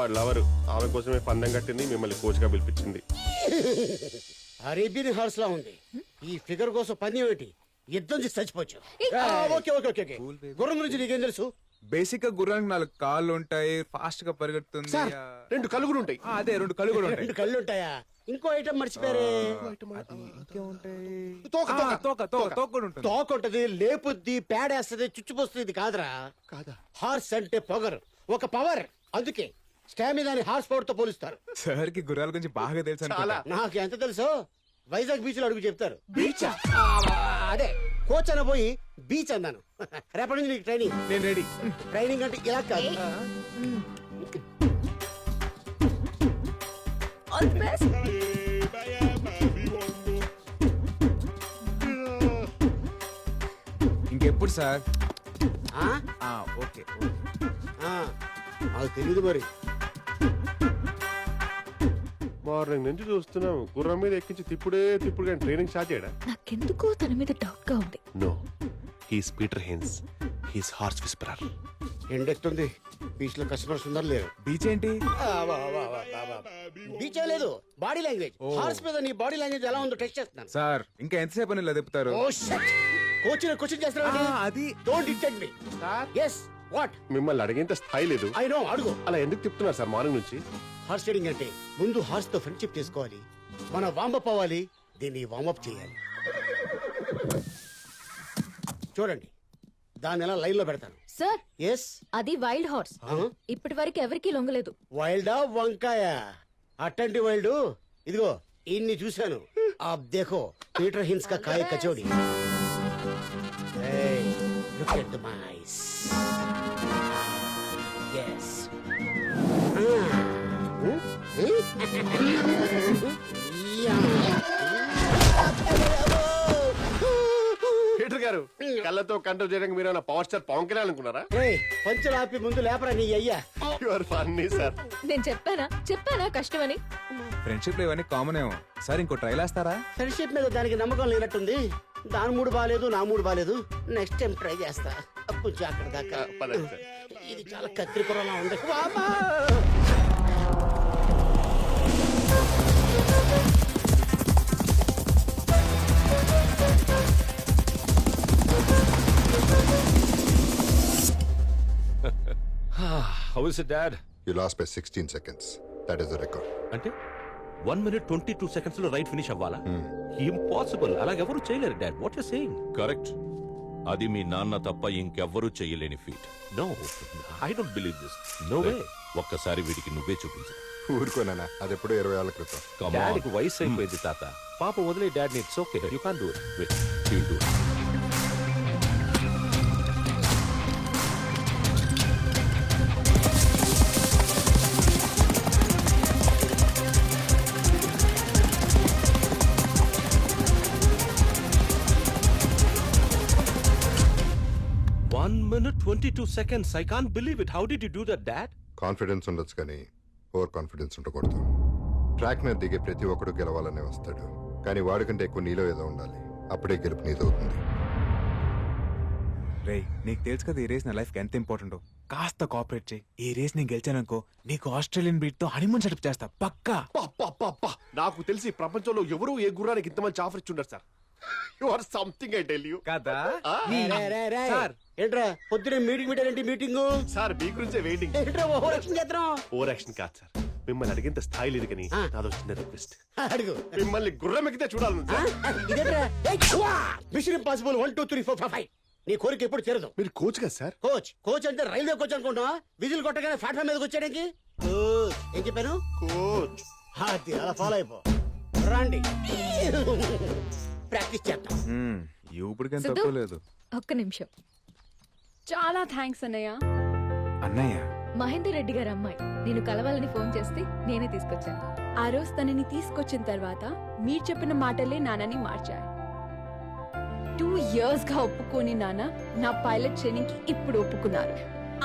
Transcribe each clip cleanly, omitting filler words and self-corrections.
వాడి లవర్. ఆమె కోసమే పందెం కట్టింది, మిమ్మల్ని కోచ్ గా పిలిపించింది. అరేబియన్ హార్స్ లా ఉంది. ఈ ఫిగర్ కోసం పని ఏమిటి? యుద్ధం చేసి చచ్చిపోవచ్చు. Okay okay okay okay. గుర్రం గురించి నీకేం తెలుసు? బేసిక్ గా గుర్రానికి 4 కాళ్ళు ఉంటాయి, ఫాస్ట్ గా పరిగెడుతుంది. సార్, 2 కళ్ళు కూడా ఉంటాయి. అదే 2 కళ్ళు కూడా ఉంటాయి. 2 కళ్ళు ఉంటాయా? ఇంకో ఐటమ్ మర్చిపోయారే. తోక ఉంటది, లేపుద్ది, పేడేస్తది, చుచ్చిపోస్తుంది. ఇది కాదురా. కాదా? హార్స్ అంటే పొగరు, ఒక పవర్. అందుకే స్టామినాని హార్స్ పవర్ తో పోలుస్తారు. సార్ కి గుర్రాల గురించి బాగా తెలుసు అనుకుంటా. నాకు ఎంత తెలుసో వైజాగ్ బీచ్ లో అడుగు చెప్తారు. బీచా? అదే కోచ్ అన పోయి బీచ్ అన్నాను. రేపటి నుంచి నీకు ట్రైనింగ్. నేను రెడీ. ట్రైనింగ్ అంటే ఇలా కాదు. ఇంకెప్పుడు సార్? ఆ? ఓకే. అది తెలీదు మరి. మార్నింగ్ నుంచి చూస్తున్నాం, గుర్రం మీద ఎక్కించి తిప్పుడు కానీ ట్రైనింగ్ స్టార్ట్ చేయడా? నాకెందుకో తన మీద డౌట్ గా ఉంది. No, he's Peter Hens, he's horse whisperer. ఎండెక్తుంది. బీచ్ లో కస్టమర్స్ ఉన్నారు లేరు? బీచ్ ఏంటి? బీచ్ లేదు, బాడీ లాంగ్వేజ్. హార్స్ మీద నీ బాడీ లాంగ్వేజ్ ఎలా ఉందో టెస్ట్ చేస్తున్నాను. సార్ ఇంకా ఎంతసేపు అని ఇలా తిప్పుతారు? కోచ్ క్వశ్చన్ చేస్తున్నాడు. అది don't detect me. yes what? మిమ్మల్ని అడిగేంత స్థాయి లేదు. I know, అడుగు. అలా ఎందుకు తిప్పుతున్నారు సార్ మార్నింగ్ నుంచి? హార్స్ రైడింగ్ అంటే ముందు హార్స్ తో ఫ్రెండ్షిప్ చేసుకోవాలి, మన వామప్ అవ్వాలి, దీన్ని వామప్ చేయాలి. చూడండి, దాన్ని ఎలా లైన్ లో పెడతాను. సార్, ఎస్, అది వైల్డ్ హార్స్. ఇప్పటి వరకు ఎవరికి లొంగలేదు. వైల్డా వంకాయ? అట్టంటి వైల్డ్ ఇదిగో ఇన్ని చూశాను. ఆప్ దేఖో పీటర్ హిన్స్ కా కాయ kachori. Hey, look at the mice. Yes. Peter గారు, కళ్ళతో కంట్రోల్ చేయడానికి మీరు పవర్ స్టార్ పవన్ కళ్యాణ్ అనుకున్నారా? పంచులు ఆపి ముందు లేపరా నీ అయ్యా. You are funny sir. నేను చెప్పానా కష్టమని. ఫ్రెండ్షిప్ లో ఇవన్నీ కామన్ ఏమో. సార్ ఇంకో ట్రైల్ వేస్తారా? ఫ్రెండ్షిప్ మీద దానికి నమ్మకం లేనట్టుంది. దాని మూడు బాలేదు, నా మూడు బాలేదు. నెక్స్ట్ టైం ట్రై చేస్తా. కొంచెం అక్కడ దాకా. ఇది చాలా కత్తిపురంలా ఉంది. How is it, Dad? You lost by 16 seconds. That is the record. అంటే 1 minute 22 seconds లో రైట్ ఫినిష్ అవ్వాలా? ఇంపాసిబుల్. అలాగెవరూ చేయలేరు dad. What you saying? Correct. అది మీ నాన్న తప్ప ఇంకెవ్వరూ చెయ్యలేని feat. No, I don't believe this. No way. ఒక్కసారి వీడికి నువ్వే చూపించు. ఊరుకోనా, అది ఎప్పుడో 20 ఏళ్ల క్రితం. డాడీకి వయసు అయిపోయింది తాత. పాప వదిలే dad. It's okay, you can't do it. Wait, you do it. minute 22 seconds. I can't believe it. How did you do that, Dad? Confidence ఉండొచ్చు కానీ ఓవర్ కాన్ఫిడెన్స్ ఉండకూడదు. ట్రాక్ మీద దిగే ప్రతి ఒక్కడు గెలవాలనే వస్తాడు, కానీ వాడికంటే ఎక్కువ నీలో ఏదో ఉండాలి. అప్పుడే గెలుపు నీదవుతుంది. రేయ్, నీకు తెలుసు కదా ఈ రేస్ నా లైఫ్ కి ఎంత ఇంపార్టెంట్. కాస్త కోఆపరేట్ చేయి. ఈ రేస్ నేను గెలిచాననుకో, నీకు ఆస్ట్రేలియన్ బీట్ తో హనీమూన్ సెటప్ చేస్తా పక్కా. నాకు తెలిసి ప్రపంచంలో ఎవరు ఏ గుర్రానికి ఇంత మంచి ఆఫర్ ఇచ్చుంటారు sir. You are something, I tell you. కదా సార్, ఏంట్రా పొద్దునే మీటింగ్ పెట్టారంటే మీటింగ్? సార్ మీ గురించే వెయిటింగ్. ఏంట్రా ఓవర్ యాక్షన్ చేద్దాం? ఓవర్ యాక్షన్ కాదు సార్, మిమ్మల్ని అడిగేంత స్థాయి లేదు కానీ నాదో చిన్న రిక్వెస్ట్. అడుగు. మిమ్మల్ని గుర్రం ఎక్కితే చూడాలి సార్. ఇదేంట్రా? Mission impossible 1 2 3 4 5. నీ కోరిక ఎప్పుడు చేరదు. మీరు కోచ్ కదా సార్? కోచ్ అంటే రైల్వే కోచ్ అనుకుంటా. విజిల్ కొట్టగానే ప్లాట్ఫామ్ మీదకి వచ్చాడానికి ఏం చెప్పాను? కోచ్. అది అలా ఫాలో అయిపో. రండి, ప్రాక్టీస్ చేద్దాం. ఇప్పటికేం తక్కువ లేదు. ఒక్క నిమిషం. చాలా థ్యాంక్స్ అన్నయ్య. అన్నయ్య? మహేందర్ రెడ్డి గారి అమ్మాయి నేను కలవాలని ఫోన్ చేస్తే నేనే తీసుకొచ్చాను. ఆ రోజు తనని తీసుకొచ్చిన తర్వాత మీరు చెప్పిన మాటలే నాన్నని మార్చాయి. 2 years గా ఒప్పుకోని నాన్న నా పైలట్ ట్రైనింగ్ కి ఇప్పుడు ఒప్పుకున్నారు.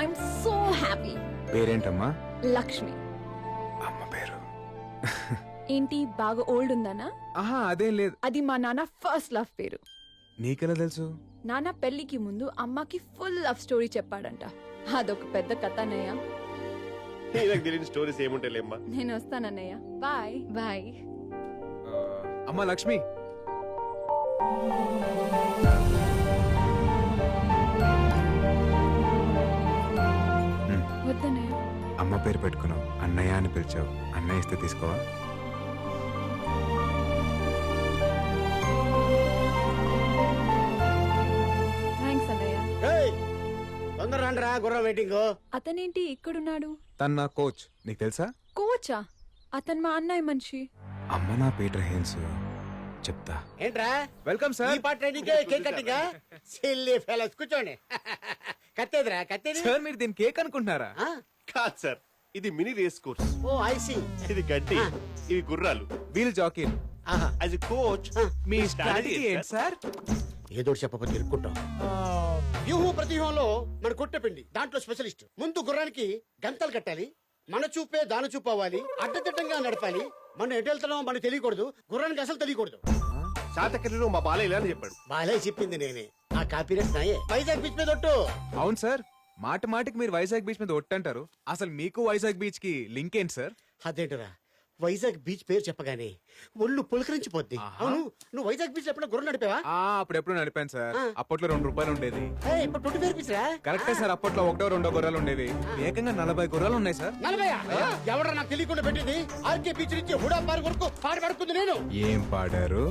I'm so happy. పేరేంటమ్మా? లక్ష్మి. అమ్మ పేరు ఏంటి బాగా ఓల్డ్ ఉందనా? ఆహా, అదేం లేదు. అది మా నాన్న ఫస్ట్ లవ్ పేరు. నీకెలా తెలుసు? నాన్న పెళ్లికి ముందు అమ్మకి ఫుల్ లవ్ స్టోరీ చెప్పాడంట. అదొక పెద్ద కథ అన్నయ్య. నాకు తెలియని స్టోరీస్ ఏముంటాయిలేమ్మా. నేను వస్తానన్నయ్య. బాయ్. బాయ్. అమ్మా లక్ష్మి, వద్దన్నయ్య. అమ్మ పేరు పెట్టుకున్నావు, అన్నయ్య అని పిలిచావు. అన్నయ్య ఇస్తే తీసుకోవా? థ్యాంక్స్ అన్నయ్య. ఏయ్, తొందర రండిరా, గుర్రం వెయిటింగ్. అతనేంటి ఇక్కడున్నాడు? తను నా కోచ్, నీకు తెలుసా? కోచా? అతను మా అన్నయ్య మనిషి. అమ్మ నా పీటర్ హెయిన్స్. చెప్తా. ఏంట్రా వెల్కమ్ ఈ పాట training cake cutting silly fellows కూర్చోండి. కత్తేదిరా కత్తేది. సార్ మీరు దీని కేక్ అనుకుంటున్నారా? ఆ? కాదు సార్, ఇది mini race course. Oh I see. ఇది గడ్డి, ఇవి గుర్రాలు. వీల్ జాకీలు. ఆహా, యాజ్ ఎ కోచ్ మీ స్ట్రాటజీ ఏంటి సార్? ఏదో చెప్పకపోతే ఇరుక్కుంటాం. వ్యూహం ప్రతివ్యూహంలో మన కొట్టపిండి, దాంట్లో స్పెషలిస్ట్. ముందు గుర్రానికి గంతలు కట్టాలి, మన చూపే దాన చూపు అవ్వాలి, అడ్డదిడ్డంగా నడపాలి. మనం ఎటు వెళ్తున్నామో మనకు తెలియకూడదు, గుర్రానికి అసలు తెలియకూడదు. శాతకర్ణిలో మా బాలయ్య ఇలా అని చెప్పాడు. బాలే చెప్పింది నేనే, ఆ కాపీరేట్ నాయే. వైజాగ్ బీచ్ మీద ఒట్టు. అవును సార్, మాట మాటికి మీరు వైజాగ్ బీచ్ మీద ఒట్టంటారు. అసలు మీకు వైజాగ్ బీచ్ కి లింక్ ఏంటి సార్? అదేంటరా, వైజాగ్ బీచ్ పేరు చెప్పగానే ఒళ్ళు పులకరించిపోద్ది. అవును, నువ్వు వైజాగ్ బీచ్ ఎప్పుడో గుర్రం నడిపావా? అప్పుడెప్పుడు నడిపాను సార్. అప్పట్లో ₹2 ఉండేది. ఇప్పుడు 20 బీచ్ రా. కరెక్టే సార్, అప్పట్లో 1-2 గుర్రాలు ఉండేవి. ఏకంగా 40 గుర్రాలు ఉన్నాయి సార్. 40? ఎవడరా నాకు తెలియకుండా పెట్టింది? ఆర్కే బీచ్ నుంచి హుడా పార్క్ వరకు పాట పడుకుంది నేను. ఏం పాడారు?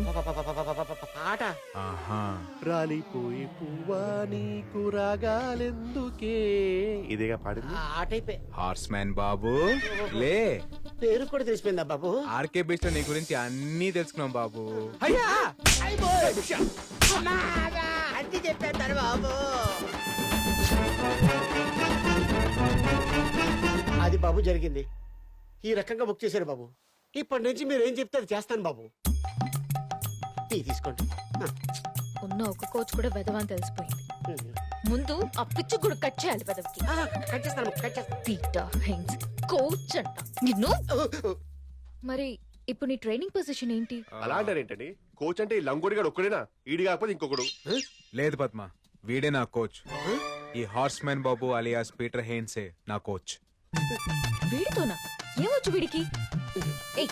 పాట ఆహా, రాలిపోయి పువ్వా నీకు రాగాలెందుకే, ఇదేగా పాడింది. ఆ టైపే. హార్స్ మ్యాన్ బాబు లే. పేరు కూడా తెలిసిపోయిందా బాబు? ఆర్కే బీచ్ లో నీ గురించి అన్నీ తెలుసుకున్నాం బాబు. అన్ని చెప్పేస్తారు బాబు. అది బాబు జరిగింది. ఈ రకంగా బుక్ చేశారు బాబు. ఇప్పటి నుంచి మీరు ఏం చెప్తే అది చేస్తాను బాబు. టీ తీసుకోండి. ఉన్న ఒక కోచ్ కూడా వెదవని తెలిసిపోయింది. ముందు ఆ పిచ్చు కూడా కట్ చేయాలి వెదవికి. కట్ చేస్తాను, కట్ చేస్తాను. పీటర్ హెయిన్స్ కోచ్ అంట నిన్ను. మరి ఇప్పుడు నీ ట్రైనింగ్ పొజిషన్ ఏంటి? అలా అంటారు ఏంటండి? కోచ్ అంటే ఈ లంగోడిగాడు ఒక్కడేనా? ఈడి కాకపోతే ఇంకొకడు. లేదు పద్మ, వీడే నా కోచ్. ఈ హార్స్ మ్యాన్ బాబు అలియాస్ పీటర్ హెయిన్సే నా కోచ్. వీడితోనా? ఏమొచ్చు వీడికి? ఏయ్,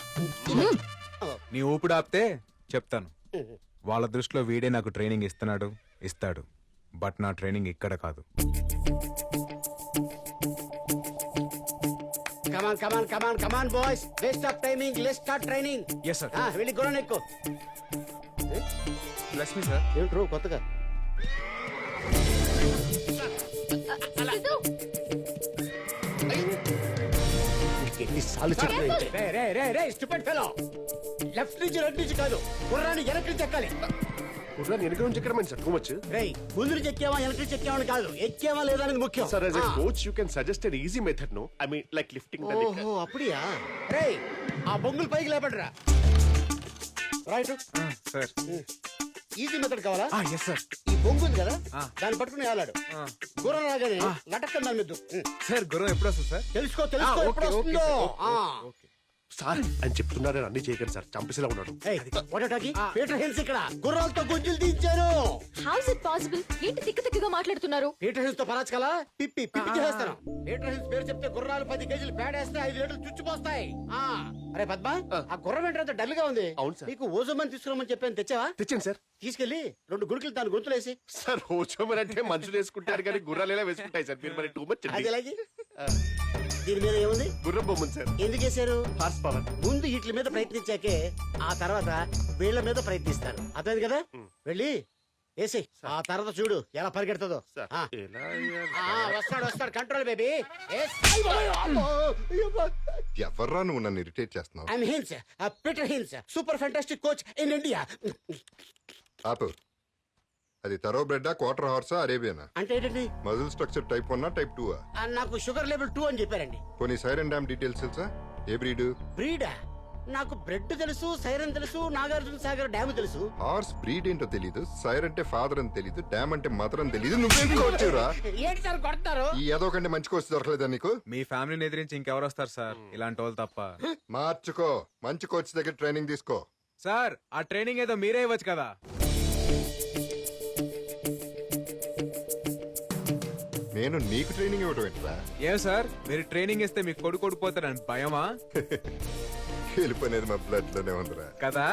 నీ ఊపిడి ఆపితే చెప్తాను. వాళ్ళ దృష్టిలో వీడే నాకు ట్రైనింగ్ ఇస్తాడు. బట్ నా ట్రైనింగ్ ఇక్కడ కాదు. Come on, boys. Let's stop timing. Let's start training. Yes, sir. వెళ్ళి గుర్రం ఎక్కు. లక్ష్మి సార్. ఏంట్రో కొత్తగా? సిద్ధు, ఎన్నిసార్లు చెప్పాను? లెఫ్ట్ నుంచి రైట్ నుంచి కాదు, గుర్రాన్ని వెనక్కి నుంచి ఎక్కాలి. గుర్రాన్ని వెనక నుంచి ఎక్కడమని సార్ టూ మచ్. రేయ్, ముందు నుంచి ఎక్కావా వెనక్కి నుంచి ఎక్కావా అని కాదు, ఎక్కావా లేదా అనేది ముఖ్యం. Sir as a coach you can suggest an easy method. No I mean like lifting the leg. ఓహో, అప్పుడియా? రేయ్, ఆ బొంగులు పైకి లేపడరా. Right sir. ఈజీ మెథడ్ కావాలా? Yes sir. ఈ బొంగు ఉంది కదా, దాన్ని పట్టుకుని వేలాడు. ఆ. గుర్రం రాగానే లటక్కని దాని మీద సార్ గుర్రం ఎప్పుడు వస్తుంది సార్? తెలుసుకో ఓకే, ఎప్పుడు ఓకే, వస్తుందో. Okay, okay. సార్ అని చెప్తున్నారు, అన్ని చేయకండి సార్, చంపేసేలా ఉన్నాడు. పీటర్ హెన్స్ ఇక్కడ గుర్రాలతో గుంజులు తీయించారు. How is it possible? ఏంటి తిక్క తిక్కగా మాట్లాడుతున్నారు? పీటర్ హెన్స్ తో పరాచు కలా పిప్పి చేస్తాను. పీటర్ హెన్స్ పేరు చెప్తే గుర్రాలు 10 కేజీలు పేడేస్తే 5 లీటర్లు చుచ్చిపోస్తాయి. అరే పద్మ, ఆ గుర్రం ఏంటంటే డల్ గా ఉంది. అవును సార్. నీకు ఓజోమని తీసుకురామని చెప్పాను, తెచ్చావా? తెచ్చండి సార్. తీసుకెళ్లి 2 గుడికలు దాని గొంతులేసి. సార్ హోచోమర్ అంటే మనుషులు వేసుకుంటారు కానీ గుర్రాలు ఎలా వేసుకుంటాయి సార్? మీరు మరి టూ మచ్. అది ఎలాగి? దీని మీద ఏముంది? గుర్రం బొమ్మ సార్. ఎందుకు వేశారు? Horse power. ముందు వీటి మీద ప్రయత్నించాకే ఆ తర్వాత వీళ్ళ మీద ప్రయత్నిస్తారు. అర్థమైంది కదా? వెళ్ళి వేసి ఆ తర్వాత చూడు ఎలా పరిగెడుతుందో. సార్ ఆ. ఎలా వస్తాడు కంట్రోల్ బేబీ. ఎవర్రా నువ్వు నన్ను ఇరిటేట్ చేస్తున్నావు? I'm Hinds, Peter Hinds, super fantastic coach in India. ఆపు. అది తరో బ్రెడ్డా, క్వార్టర్ హార్సా, అరేబియనా? అంటే ఏంటండి? Muscle structure type 1 type 2? నాకు షుగర్ లెవెల్ 2 అని చెప్పారండి. పోనీ సైరన్ డ్యామ్ డీటెయిల్స్ తెలుసా? ఏ బ్రీడ్? బ్రీడా? నాకు బ్రెడ్ తెలుసు, సైరన్ తెలుసు, నాగార్జున సాగర్ డ్యామ్ తెలుసు. హార్స్ బ్రీడ్ ఏంటో తెలీదు, సైర్ అంటే ఫాదర్ అని తెలీదు, డ్యామ్ అంటే మదర్ అని తెలీదు. నువ్వేం వచ్చావురా? ఏంటి సార్ కొడతారు? ఈ ఏదో కంటే మంచి కోచ్ దొరకలేదా నీకు? మీ ఫ్యామిలీని ఎదిరించి ఇంకెవరు వస్తారు సార్, ఇలాంటి వాళ్ళు తప్ప. మార్చుకో, మంచి కోచ్ దగ్గర ట్రైనింగ్ తీసుకో. సార్ ఆ ట్రైనింగ్ ఏదో మీరే ఇవ్వచ్చు కదా. నేను నీకు ట్రైనింగ్ ఇవ్వడం ఏంట్రా? ఏం సార్ మీరు ట్రైనింగ్ ఇస్తే మీకు కొడుకు ఓడిపోతారని భయమా? గెలుపు అనేది మా బ్లడ్ లోనే ఉందిరా. కదా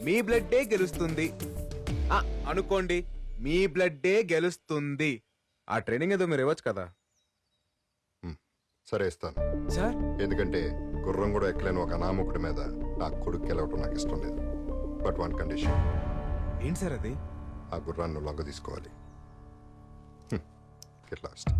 మీ బ్లడ్డే గెలుస్తుంది అనుకోండి, మీ బ్లడ్డే గెలుస్తుంది. ఆ ట్రైనింగ్ ఏదో మీరు ఇవ్వచ్చు కదా సరే ఇస్తాను. సార్ ఎందుకంటే గుర్రం కూడా ఎక్కలేని ఒక అనామకుడి మీద నా కొడుకు గెలవటం నాకు ఇష్టం లేదు. బట్ వన్ కండిషన్, ఏంటి సార్ అది? ఆ గుర్రాన్ని నువ్వు లొంగ తీసుకోవాలి. Get lost.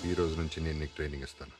ఈ రోజు నుంచి నేను నీకు ట్రైనింగ్ ఇస్తాను.